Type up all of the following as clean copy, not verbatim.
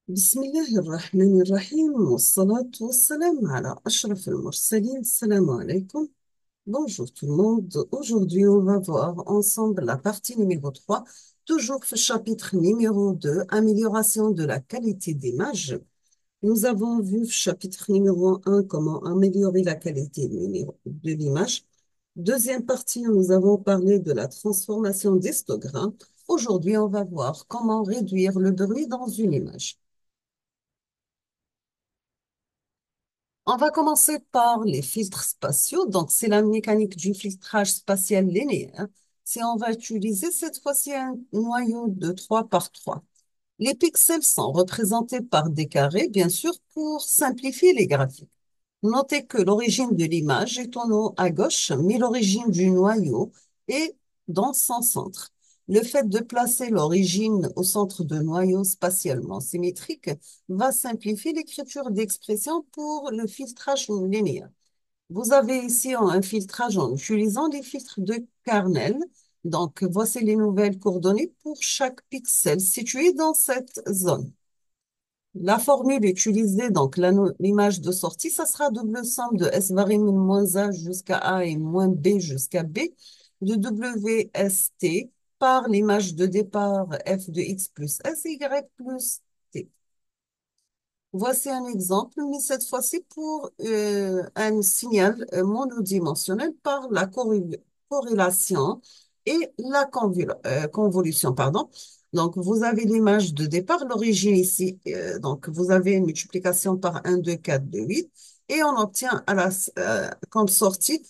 بسم الله الرحمن الرحيم والصلاة والسلام على أشرف المرسلين. Salam alaikum. Bonjour tout le monde. Aujourd'hui, on va voir ensemble la partie numéro 3, toujours le chapitre numéro 2, amélioration de la qualité d'image. Nous avons vu le chapitre numéro 1, comment améliorer la qualité de l'image. Deuxième partie, nous avons parlé de la transformation d'histogramme. Aujourd'hui, on va voir comment réduire le bruit dans une image. On va commencer par les filtres spatiaux. Donc, c'est la mécanique du filtrage spatial linéaire. Si on va utiliser cette fois-ci un noyau de 3 par 3. Les pixels sont représentés par des carrés, bien sûr, pour simplifier les graphiques. Notez que l'origine de l'image est en haut à gauche, mais l'origine du noyau est dans son centre. Le fait de placer l'origine au centre de noyau spatialement symétrique va simplifier l'écriture d'expression pour le filtrage linéaire. Vous avez ici un filtrage en utilisant des filtres de Carnel. Donc, voici les nouvelles coordonnées pour chaque pixel situé dans cette zone. La formule utilisée, donc l'image de sortie, ça sera double somme de S varie min moins A jusqu'à A et moins B jusqu'à B de WST par l'image de départ F de X plus SY plus T. Voici un exemple, mais cette fois-ci pour un signal monodimensionnel par la corrélation et la convolution, pardon. Donc, vous avez l'image de départ, l'origine ici. Donc, vous avez une multiplication par 1, 2, 4, 2, 8, et on obtient comme sortie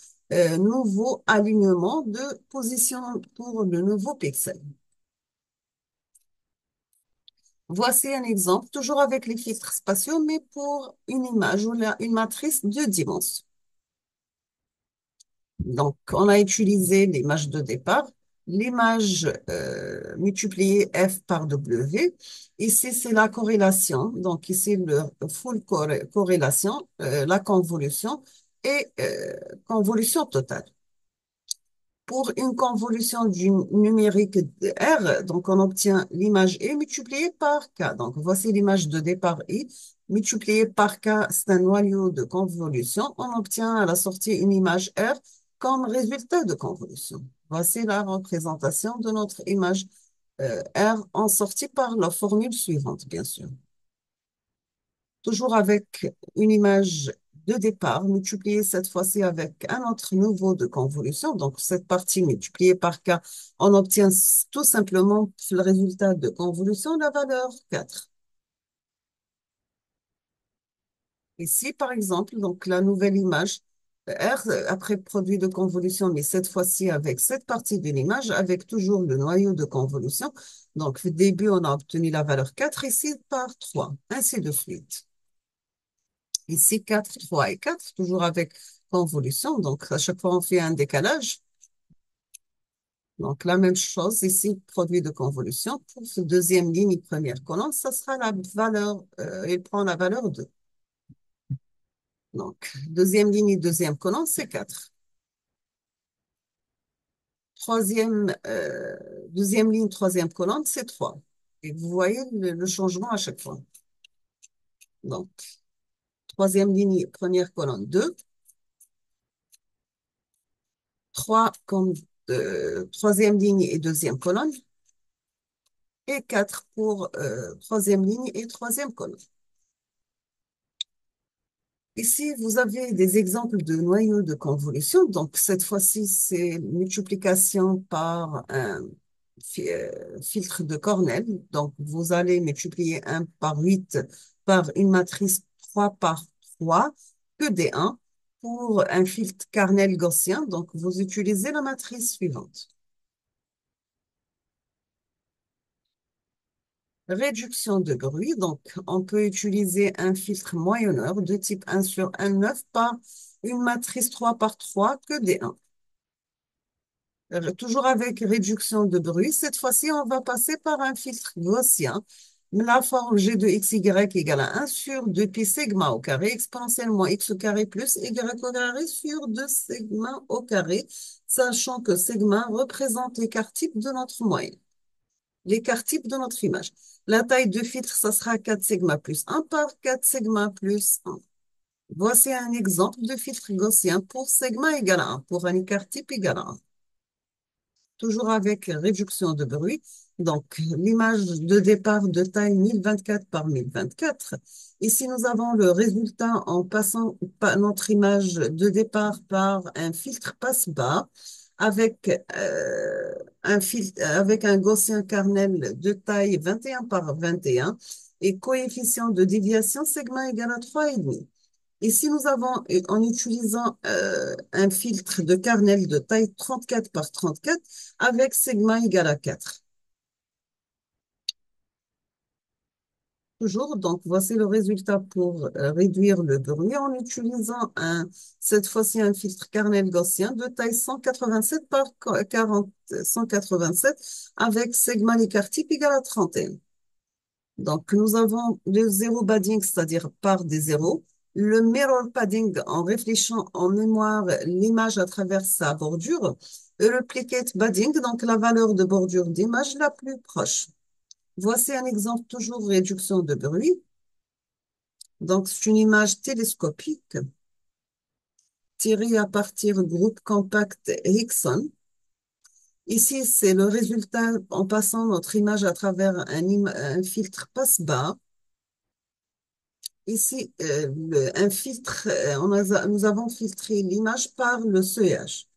nouveau alignement de position pour le nouveau pixel. Voici un exemple, toujours avec les filtres spatiaux, mais pour une image ou une matrice de dimensions. Donc, on a utilisé l'image de départ, l'image multipliée F par W. Ici, c'est la corrélation. Donc, ici, le full corrélation, la convolution et convolution totale. Pour une convolution du numérique de R, donc on obtient l'image E multipliée par K. Donc voici l'image de départ I multipliée par K, c'est un noyau de convolution. On obtient à la sortie une image R comme résultat de convolution. Voici la représentation de notre image R en sortie par la formule suivante, bien sûr. Toujours avec une image de départ multipliée cette fois-ci avec un autre niveau de convolution. Donc, cette partie multipliée par K, on obtient tout simplement le résultat de convolution, la valeur 4. Ici, par exemple, donc la nouvelle image R après produit de convolution, mais cette fois-ci avec cette partie de l'image, avec toujours le noyau de convolution. Donc, au début, on a obtenu la valeur 4, ici par 3, ainsi de suite. Ici, 4, 3 et 4, toujours avec convolution. Donc, à chaque fois, on fait un décalage. Donc, la même chose ici, produit de convolution. Pour ce deuxième ligne et première colonne, ça sera la valeur, il prend la valeur 2. Donc, deuxième ligne et deuxième colonne, c'est 4. Deuxième ligne, troisième colonne, c'est 3. Et vous voyez le changement à chaque fois. Donc, troisième ligne, première colonne, 2. 3 comme troisième ligne et deuxième colonne. Et 4 pour troisième ligne et troisième colonne. Ici, vous avez des exemples de noyaux de convolution. Donc, cette fois-ci, c'est multiplication par un filtre de Cornell. Donc, vous allez multiplier 1 par 8 par une matrice 3 par 3 que des 1 pour un filtre Carnel gaussien. Donc, vous utilisez la matrice suivante. Réduction de bruit, donc on peut utiliser un filtre moyenneur de type 1 sur 1,9 par une matrice 3 par 3 que des 1. Toujours avec réduction de bruit, cette fois-ci, on va passer par un filtre gaussien. La forme G de xy égale à 1 sur 2pi sigma au carré exponentiellement x au carré plus y au carré sur 2 sigma au carré, sachant que sigma représente l'écart type de notre moyenne. l'écart type de notre image. La taille de filtre, ça sera 4 sigma plus 1 par 4 sigma plus 1. Voici un exemple de filtre gaussien pour sigma égale à 1, pour un écart type égal à 1. Toujours avec réduction de bruit. Donc, l'image de départ de taille 1024 par 1024. Ici, nous avons le résultat en passant notre image de départ par un filtre passe-bas avec, avec un Gaussien Carnel de taille 21 par 21 et coefficient de déviation sigma égale à 3,5. Ici, nous avons, en utilisant un filtre de Carnel de taille 34 par 34 avec sigma égal à 4. Toujours, donc voici le résultat pour réduire le bruit en utilisant cette fois-ci un filtre Carnel gaussien de taille 187 par 40, 187 avec sigma l'écart type égal à 31. Donc, nous avons le zéro padding, c'est-à-dire par des zéros, le mirror padding en réfléchissant en mémoire l'image à travers sa bordure, et le plicate padding, donc la valeur de bordure d'image la plus proche. Voici un exemple, toujours réduction de bruit. Donc, c'est une image télescopique tirée à partir du groupe compact Hickson. Ici, c'est le résultat en passant notre image à travers un filtre passe-bas. Ici, un filtre, nous avons filtré l'image par le seuillage.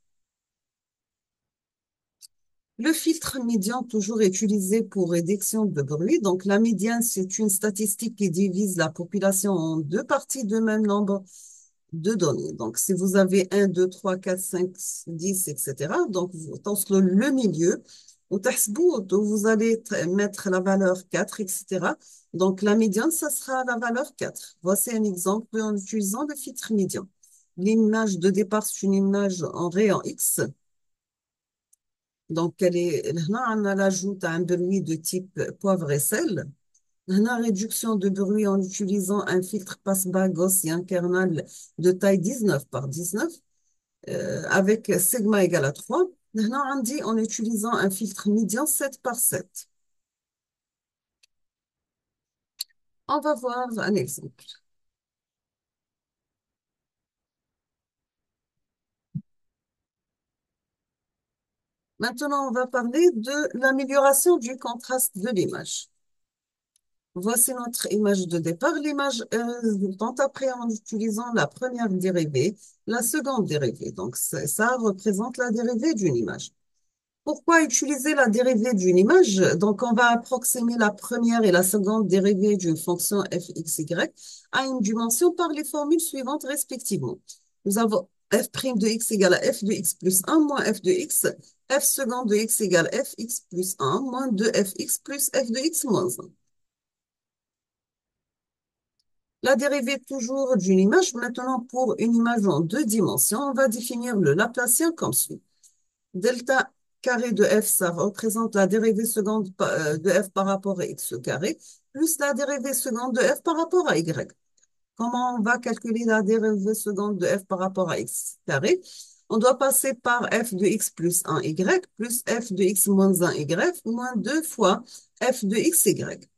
Le filtre médian, toujours utilisé pour réduction de bruit. Donc, la médiane, c'est une statistique qui divise la population en deux parties de même nombre de données. Donc, si vous avez 1, 2, 3, 4, 5, 10, etc., donc, dans le milieu, au تحسبوا, vous allez mettre la valeur 4, etc. Donc, la médiane, ça sera la valeur 4. Voici un exemple en utilisant le filtre médian. L'image de départ, c'est une image en rayon X. Donc, là, on a l'ajout à un bruit de type poivre et sel. On a réduction de bruit en utilisant un filtre passe-bas gaussien kernel de taille 19 par 19 avec sigma égale à 3. Là, on dit en utilisant un filtre médian 7 par 7. On va voir un exemple. Maintenant, on va parler de l'amélioration du contraste de l'image. Voici notre image de départ. L'image résultante après en utilisant la première dérivée, la seconde dérivée. Donc, ça représente la dérivée d'une image. Pourquoi utiliser la dérivée d'une image? Donc, on va approximer la première et la seconde dérivée d'une fonction fxy à une dimension par les formules suivantes respectivement. Nous avons f' de x égale à f de x plus 1 moins f de x, f second de x égale fx plus 1 moins 2fx plus f de x moins 1. La dérivée toujours d'une image, maintenant pour une image en deux dimensions, on va définir le Laplacien comme suit. Delta carré de f, ça représente la dérivée seconde de f par rapport à x au carré, plus la dérivée seconde de f par rapport à y. Comment on va calculer la dérivée seconde de f par rapport à x carré? On doit passer par f de x plus 1y plus f de x moins 1y moins 2 fois f de x y.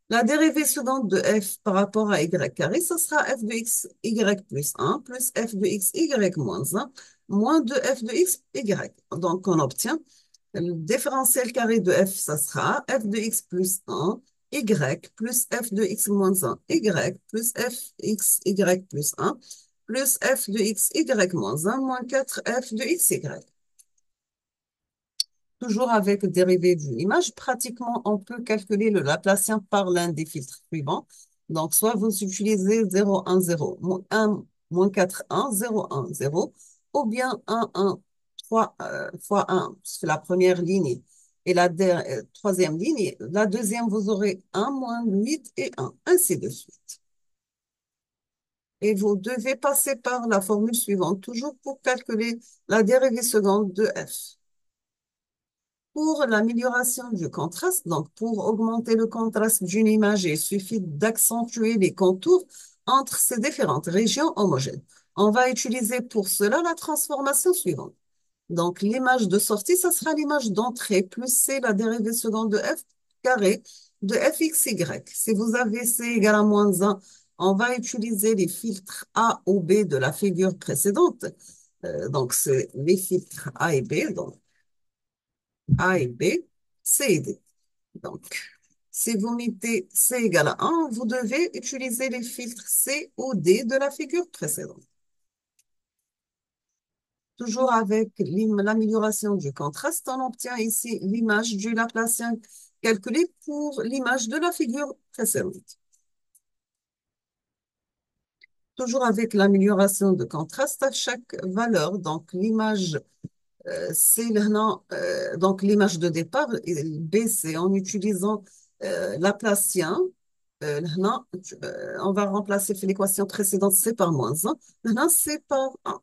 La dérivée seconde de f par rapport à y carré, ça sera f de x y plus 1 plus f de x y moins 1 moins 2 f de x y. Donc, on obtient le différentiel carré de f, ça sera f de x plus 1 y plus f de x moins 1 y plus f x y plus 1 plus f de x y moins 1 moins 4 f de x y. Toujours avec dérivée d'une image, pratiquement, on peut calculer le Laplacien par l'un des filtres suivants. Donc, soit vous utilisez 0, 1, 0, 1, moins 4, 1, 0, 1, 0, ou bien 1, 1, 3 fois 1, c'est la première ligne. Et la troisième ligne, la deuxième, vous aurez 1, moins 8 et 1, ainsi de suite. Et vous devez passer par la formule suivante, toujours pour calculer la dérivée seconde de f. Pour l'amélioration du contraste, donc pour augmenter le contraste d'une image, il suffit d'accentuer les contours entre ces différentes régions homogènes. On va utiliser pour cela la transformation suivante. Donc, l'image de sortie, ça sera l'image d'entrée, plus C, la dérivée seconde de f carré de fxy. Si vous avez C égale à -1, on va utiliser les filtres A ou B de la figure précédente. Donc, c'est les filtres A et B, donc A et B, C et D. Donc, si vous mettez C égale à 1, vous devez utiliser les filtres C ou D de la figure précédente. Toujours avec l'amélioration du contraste, on obtient ici l'image du Laplacien calculée pour l'image de la figure précédente. Toujours avec l'amélioration de contraste à chaque valeur. Donc, l'image, c'est donc l'image de départ, BC, en utilisant Laplacien. Là, on va remplacer l'équation précédente, C par -1. Maintenant, C par 1.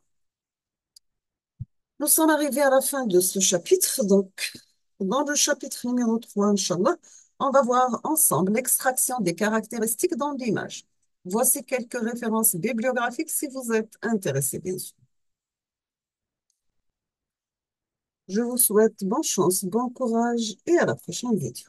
Nous sommes arrivés à la fin de ce chapitre. Donc, dans le chapitre numéro 3, Inch'Allah, on va voir ensemble l'extraction des caractéristiques dans l'image. Voici quelques références bibliographiques si vous êtes intéressé, bien sûr. Je vous souhaite bonne chance, bon courage et à la prochaine vidéo.